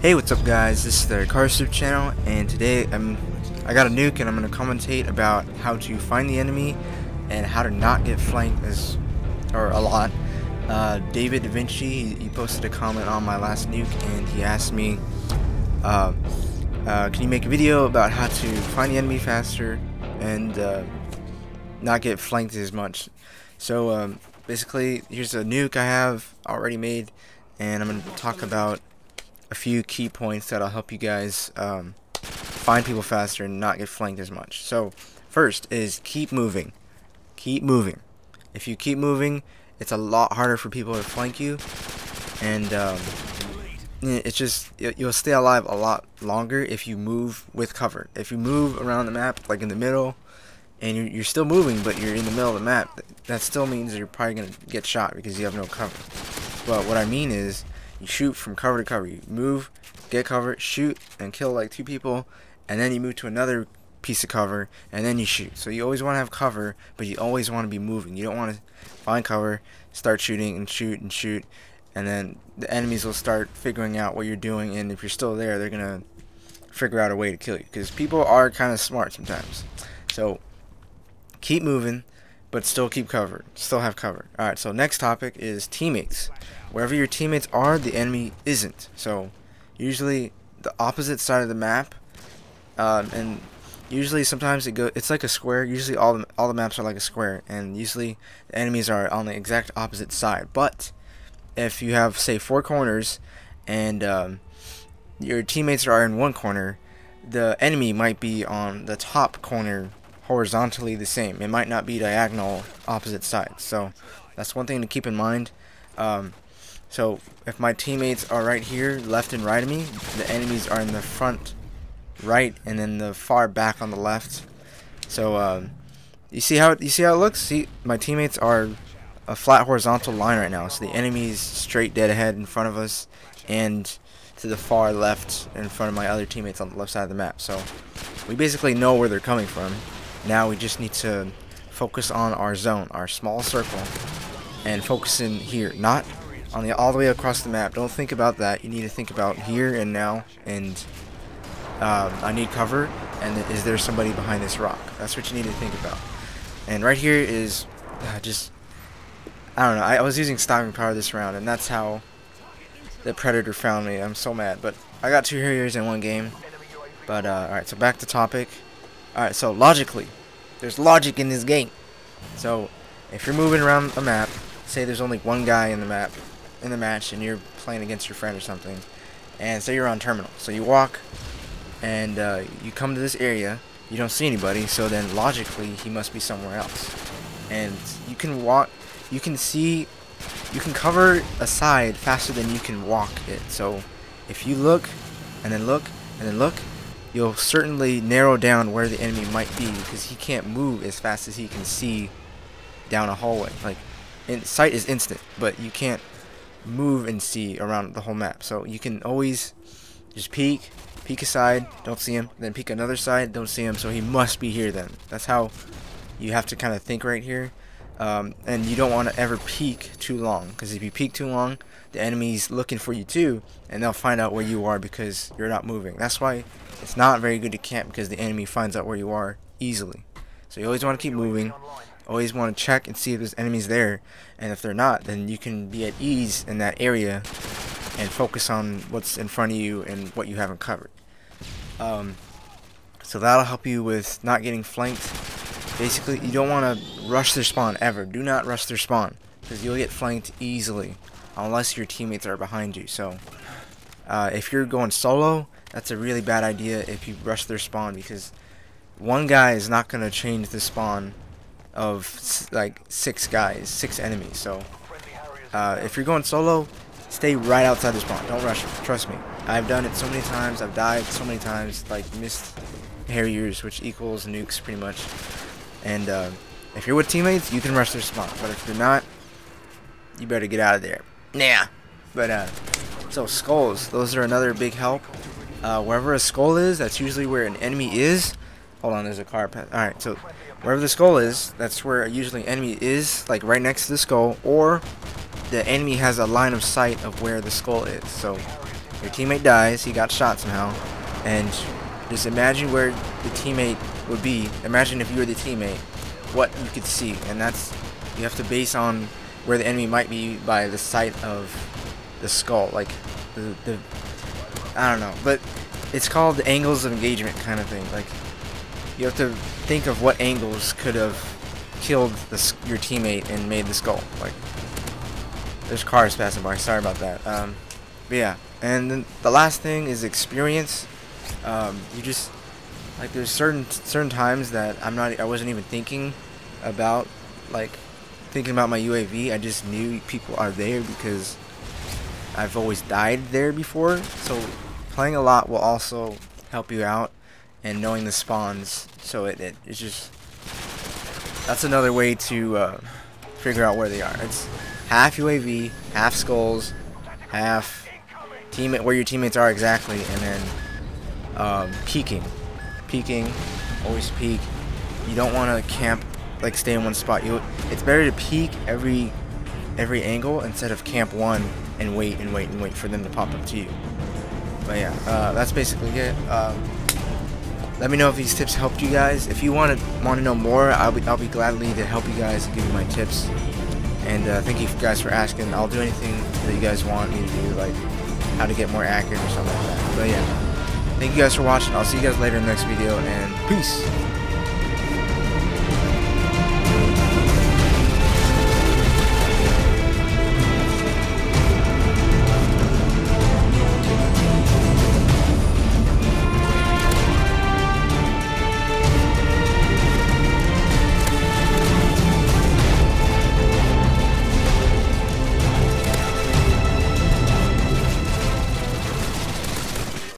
Hey, what's up guys, this is the hikaruswift channel, and today I got a nuke and I'm going to commentate about how to find the enemy and how to not get flanked a lot. David Davinci, he posted a comment on my last nuke and he asked me, can you make a video about how to find the enemy faster and not get flanked as much. So basically, here's a nuke I have already made, and I'm going to talk about a few key points that'll help you guys find people faster and not get flanked as much. So first is keep moving. Keep moving. If you keep moving, it's a lot harder for people to flank you, and it's just you'll stay alive a lot longer if you move with cover. If you move around the map, like in the middle, and you're still moving, but you're in the middle of the map, that still means you're probably gonna get shot because you have no cover. But what I mean is, you shoot from cover to cover. You move, get cover, shoot, and kill like 2 people, and then you move to another piece of cover, and then you shoot. So you always want to have cover, but you always want to be moving. You don't want to find cover, start shooting, and shoot, and then the enemies will start figuring out what you're doing, and if you're still there, they're going to figure out a way to kill you, because people are kind of smart sometimes. So keep moving, but still keep cover. Still have cover. Alright, so next topic is teammates. Wherever your teammates are, the enemy isn't. So usually the opposite side of the map, and usually sometimes it's like a square. Usually all the maps are like a square, and usually the enemies are on the exact opposite side. But if you have, say, 4 corners, and your teammates are in one corner, the enemy might be on the top corner horizontally the same. It might not be diagonal opposite sides. So that's one thing to keep in mind. So if my teammates are right here, left and right of me, the enemies are in the front right, and then the far back on the left. So you see how it looks? See, my teammates are a flat horizontal line right now. So the enemy's straight dead ahead in front of us, and to the far left in front of my other teammates on the left side of the map. So we basically know where they're coming from. Now we just need to focus on our zone, our small circle, and focus in here, not on all the way across the map. Don't think about that. You need to think about here and now, and I need cover, and is there somebody behind this rock? That's what you need to think about. And right here is just, I don't know, I was using stopping power this round, and that's how the predator found me. I'm so mad, but I got 2 heroes in one game. But alright, so back to topic. Alright, so logically, there's logic in this game. So if you're moving around a map, say there's only 1 guy in the map, in the match, and you're playing against your friend or something, and say you're on terminal, so you walk and you come to this area, you don't see anybody, so then logically he must be somewhere else, and you can walk, you can cover a side faster than you can walk it. So if you look and then look and then look, you'll certainly narrow down where the enemy might be, because he can't move as fast as he can see down a hallway. Like, sight is instant, but you can't move and see around the whole map. So you can always just peek a side, don't see him, then peek another side, don't see him, so he must be here then. That's how you have to kind of think right here. And you don't want to ever peek too long, because if you peek too long, the enemy's looking for you too, and they'll find out where you are because you're not moving. That's why it's not very good to camp, because the enemy finds out where you are easily. So you always want to keep moving. Always want to check and see if there's enemies there, and if they're not, then you can be at ease in that area and focus on what's in front of you and what you haven't covered. So that'll help you with not getting flanked. Basically, you don't want to rush their spawn ever. Do not rush their spawn, because you'll get flanked easily unless your teammates are behind you. So if you're going solo, that's a really bad idea if you rush their spawn, because 1 guy is not going to change the spawn of like 6 guys, 6 enemies. So if you're going solo, stay right outside the spawn. Don't rush it. Trust me. I've done it so many times. I've died so many times, like missed harriers, which equals nukes pretty much. And if you're with teammates, you can rush their spawn. But if you're not, you better get out of there. Nah. But so skulls, those are another big help. Wherever a skull is, that's usually where an enemy is. Hold on, there's a car path. Alright, so wherever the skull is, that's where usually an enemy is, like right next to the skull, or the enemy has a line of sight of where the skull is. So your teammate dies, he got shot somehow, and just imagine where the teammate would be. Imagine if you were the teammate, what you could see, and that's, you have to base on where the enemy might be by the sight of the skull, like the I don't know, but it's called the angles of engagement kind of thing. Like, you have to think of what angles could have killed your teammate and made the skull. Like, there's cars passing by, sorry about that. But yeah, and then the last thing is experience. You just, like, there's certain times that I wasn't even thinking about, like, thinking about my UAV. I just knew people are there because I've always died there before. So playing a lot will also help you out, and knowing the spawns. So it's just, that's another way to figure out where they are. It's half UAV, half skulls, half teammate, where your teammates are exactly, and then peeking, always peek. You don't want to camp, like stay in one spot. It's better to peek every angle instead of camp one and wait for them to pop up to you. But yeah, that's basically it. Let me know if these tips helped you guys. If you want to know more, I'll be gladly to help you guys and give you my tips. And thank you guys for asking. I'll do anything that you guys want me to do, like how to get more accurate or something like that. But yeah, thank you guys for watching. I'll see you guys later in the next video, and peace.